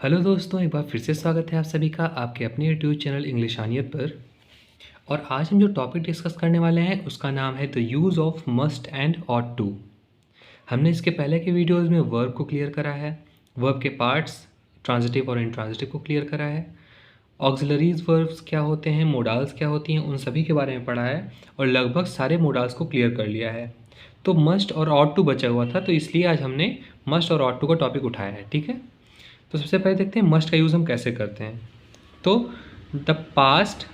Hello दोस्तों, एक बार फिर से स्वागत है आप सभी का आपके अपने यूट्यूब चैनल इंग्लिशानियत पर। और आज हम जो टॉपिक डिस्कस करने वाले हैं उसका नाम है the use of must and ought to. हमने इसके पहले के वीडियोस में वर्ब को क्लियर करा है, वर्ब के पार्ट्स ट्रांजिटिव और इंट्रांजिटिव को क्लियर करा है, ऑक्सिलरीज वर्ब्स क्या होते हैं, मोडाल्स क्या होती हैं, उन सभी के बारे में पढ़ा है और लगभग सारे मोडाल्स को क्लियर कर लिया है। तो मस्ट और ऑट टू बचा हुआ था, तो इसलिए आज हमने मस्ट और ऑट टू का टॉपिक उठाया है। ठीक है, तो सबसे पहले देखते हैं मस्ट का यूज़ हम कैसे करते हैं। तो the past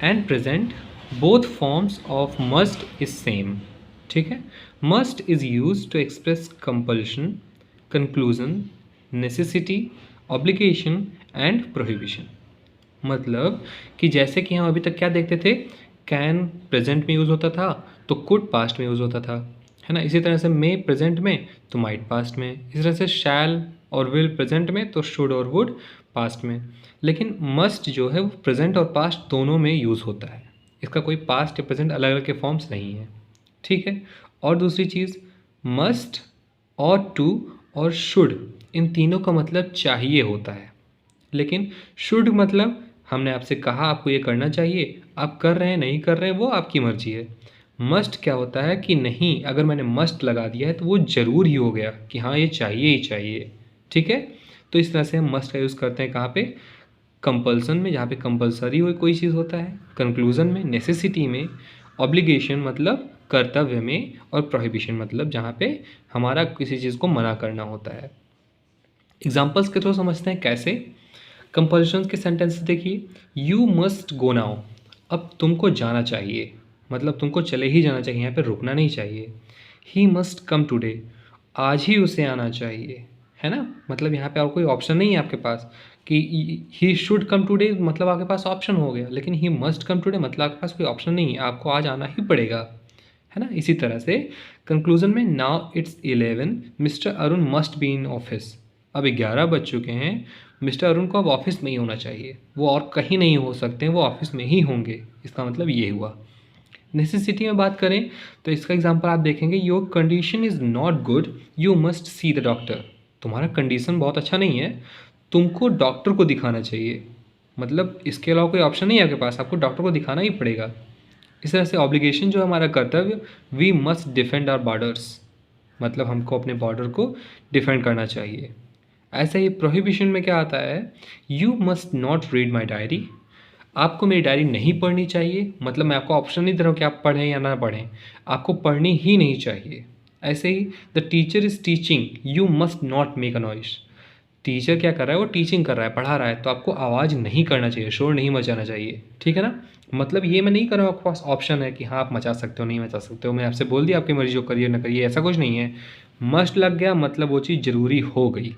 and present both forms of must is same. ठीक है, must is use to express compulsion, conclusion, necessity, obligation and prohibition. मतलब कि जैसे कि हम अभी तक क्या देखते थे, कैन प्रेजेंट में यूज़ होता था तो कुड पास्ट में यूज़ होता था, है ना। इसी तरह से मे प्रेजेंट में तो माइट पास्ट में, इसी तरह से शैल और विल प्रेजेंट में तो शुड और वुड पास्ट में। लेकिन मस्ट जो है वो प्रेजेंट और पास्ट दोनों में यूज़ होता है, इसका कोई पास्ट या प्रेजेंट अलग अलग के फॉर्म्स नहीं है। ठीक है, और दूसरी चीज़, मस्ट और टू और शुड इन तीनों का मतलब चाहिए होता है। लेकिन शुड मतलब हमने आपसे कहा आपको ये करना चाहिए, आप कर रहे हैं नहीं कर रहे हैं वो आपकी मर्जी है। मस्ट क्या होता है कि नहीं, अगर मैंने मस्ट लगा दिया है तो वो ज़रूर ही हो गया कि हाँ ये चाहिए ही चाहिए। ठीक है, तो इस तरह से हम मस्ट का यूज़ करते हैं कहाँ पे, कंपल्सन में जहाँ पे कंपलसरी हो कोई चीज़ होता है, कंक्लूजन में, नेसेसिटी में, ऑब्लिगेशन मतलब कर्तव्य में, और प्रोहिबिशन मतलब जहाँ पे हमारा किसी चीज़ को मना करना होता है। एग्जाम्पल्स के थ्रू समझते हैं कैसे। कंपल्शन के सेंटेंस देखिए, यू मस्ट गो नाउ, अब तुमको जाना चाहिए, मतलब तुमको चले ही जाना चाहिए, यहाँ पे रुकना नहीं चाहिए। ही मस्ट कम टुडे, आज ही उसे आना चाहिए, है ना। मतलब यहाँ पे और कोई ऑप्शन नहीं है आपके पास कि ही शुड कम टुडे, मतलब आपके पास ऑप्शन हो गया, लेकिन ही मस्ट कम टुडे मतलब आपके पास कोई ऑप्शन नहीं है, आपको आज आना ही पड़ेगा, है ना। इसी तरह से कंक्लूजन में, now it's 11, mister Arun must be in office, अब 11 बज चुके हैं, मिस्टर अरुण को अब ऑफिस में ही होना चाहिए, वो और कहीं नहीं हो सकते हैं, वो ऑफिस में ही होंगे, इसका मतलब ये हुआ। नेसेसिटी में बात करें तो इसका एग्जांपल आप देखेंगे, your condition is not good, you must see the doctor, तुम्हारा कंडीशन बहुत अच्छा नहीं है, तुमको डॉक्टर को दिखाना चाहिए, मतलब इसके अलावा कोई ऑप्शन नहीं है आपके पास, आपको डॉक्टर को दिखाना ही पड़ेगा। इस तरह से ऑब्लिगेशन जो है हमारा कर्तव्य, we must defend our borders, मतलब हमको अपने बॉर्डर को डिफेंड करना चाहिए। ऐसे ही प्रोहिबिशन में क्या आता है, you must not read my diary, आपको मेरी डायरी नहीं पढ़नी चाहिए, मतलब मैं आपको ऑप्शन नहीं दे रहा हूँ कि आप पढ़ें या ना पढ़ें, आपको पढ़नी ही नहीं चाहिए। ऐसे ही the teacher is teaching, you must not make a noise, teacher क्या कर रहा है, वो टीचिंग कर रहा है, पढ़ा रहा है, तो आपको आवाज़ नहीं करना चाहिए, शोर नहीं मचाना चाहिए। ठीक है ना, मतलब ये मैं नहीं कर रहा हूँ आपके पास ऑप्शन है कि हाँ आप मचा सकते हो नहीं मचा सकते हो, मैं आपसे बोल दिया आपकी मर्जी जो करिए ना करिए, ऐसा कुछ नहीं है। मस्ट लग गया मतलब वो चीज़ ज़रूरी हो गई।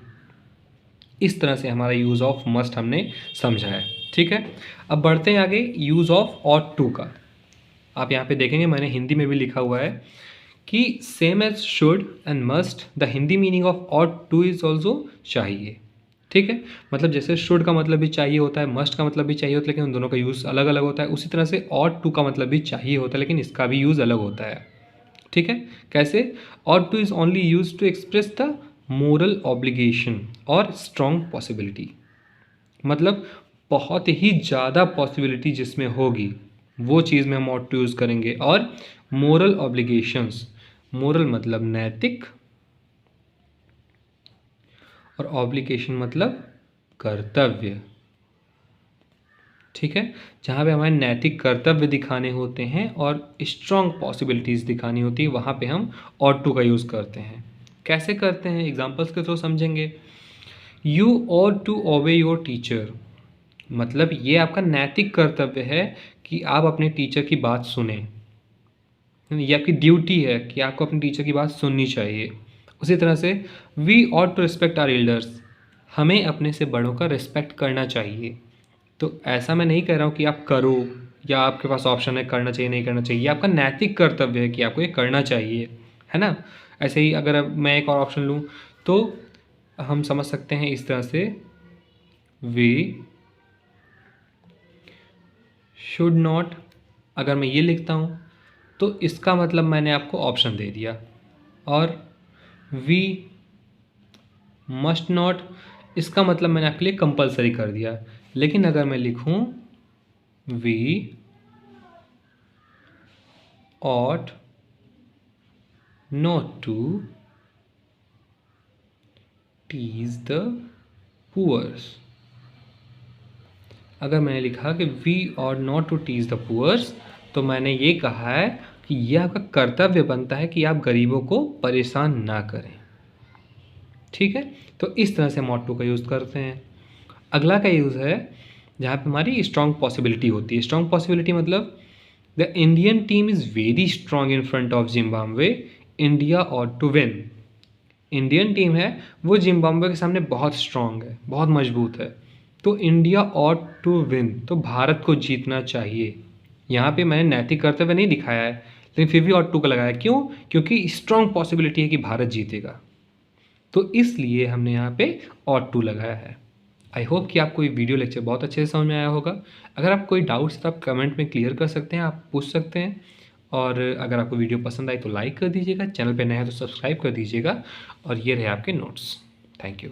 इस तरह से हमारा यूज़ ऑफ मस्ट हमने समझा है। ठीक है, अब बढ़ते हैं आगे यूज़ ऑफ ऑट टू का। आप यहाँ पे देखेंगे मैंने हिंदी में भी लिखा हुआ है कि same as should and must, the Hindi meaning of ought to is also चाहिए। ठीक है, मतलब जैसे शुड का मतलब भी चाहिए होता है, मस्ट का मतलब भी चाहिए होता है, लेकिन उन दोनों का यूज़ अलग अलग होता है। उसी तरह से ऑट टू का मतलब भी चाहिए होता है, लेकिन इसका भी यूज़ अलग होता है। ठीक है, कैसे, ought to is only use to express the moral obligation और स्ट्रॉन्ग पॉसिबिलिटी, मतलब बहुत ही ज़्यादा पॉसिबिलिटी जिसमें होगी वो चीज़ में हम ऑट टू यूज़ करेंगे। और मोरल ऑब्लिगेशंस, मोरल मतलब नैतिक और ऑब्लिगेशन मतलब कर्तव्य। ठीक है, जहाँ पे हमारे नैतिक कर्तव्य दिखाने होते हैं और स्ट्रॉन्ग पॉसिबिलिटीज़ दिखानी होती है, वहाँ पे हम ऑट टू का यूज़ करते हैं। कैसे करते हैं, एग्जांपल्स के थ्रू समझेंगे। You ought to obey your teacher, मतलब ये आपका नैतिक कर्तव्य है कि आप अपने टीचर की बात सुने, ये आपकी ड्यूटी है कि आपको अपने टीचर की बात सुननी चाहिए। उसी तरह से we ought to respect our elders, हमें अपने से बड़ों का रिस्पेक्ट करना चाहिए। तो ऐसा मैं नहीं कह रहा हूँ कि आप करो या आपके पास ऑप्शन है करना चाहिए नहीं करना चाहिए, ये आपका नैतिक कर्तव्य है कि आपको ये करना चाहिए, है ना। ऐसे ही अगर मैं एक और ऑप्शन लूँ तो हम समझ सकते हैं इस तरह से, वी शुड नॉट, अगर मैं ये लिखता हूँ तो इसका मतलब मैंने आपको ऑप्शन दे दिया। और वी मस्ट नॉट, इसका मतलब मैंने आपके लिए कंपलसरी कर दिया। लेकिन अगर मैं लिखूं we ought not to tease the poors, अगर मैंने लिखा कि we ought not to tease the poors, तो मैंने ये कहा है कि यह आपका कर्तव्य बनता है कि आप गरीबों को परेशान ना करें। ठीक है, तो इस तरह से हम ought to का यूज़ करते हैं। अगला का यूज़ है जहाँ पे हमारी स्ट्रॉन्ग पॉसिबिलिटी होती है। स्ट्रॉन्ग पॉसिबिलिटी मतलब the Indian team is very strong in front of Zimbabwe, India ought to win. Indian team है वो जिम्बाब्वे के सामने बहुत स्ट्रॉन्ग है, बहुत मजबूत है, तो इंडिया ought टू विन, तो भारत को जीतना चाहिए। यहाँ पे मैंने नैतिक कर्तव्य नहीं दिखाया है, लेकिन फिर भी ought टू का लगाया। क्यों? क्योंकि स्ट्रॉन्ग पॉसिबिलिटी है कि भारत जीतेगा, तो इसलिए हमने यहाँ पे ought टू लगाया है। आई होप कि आपको ये वीडियो लेक्चर बहुत अच्छे से समझ में आया होगा। अगर आप कोई डाउट्स है तो आप कमेंट में क्लियर कर सकते हैं, आप पूछ सकते हैं। और अगर आपको वीडियो पसंद आई तो लाइक कर दीजिएगा, चैनल पे नया है तो सब्सक्राइब कर दीजिएगा। और ये रहे आपके नोट्स। Thank you.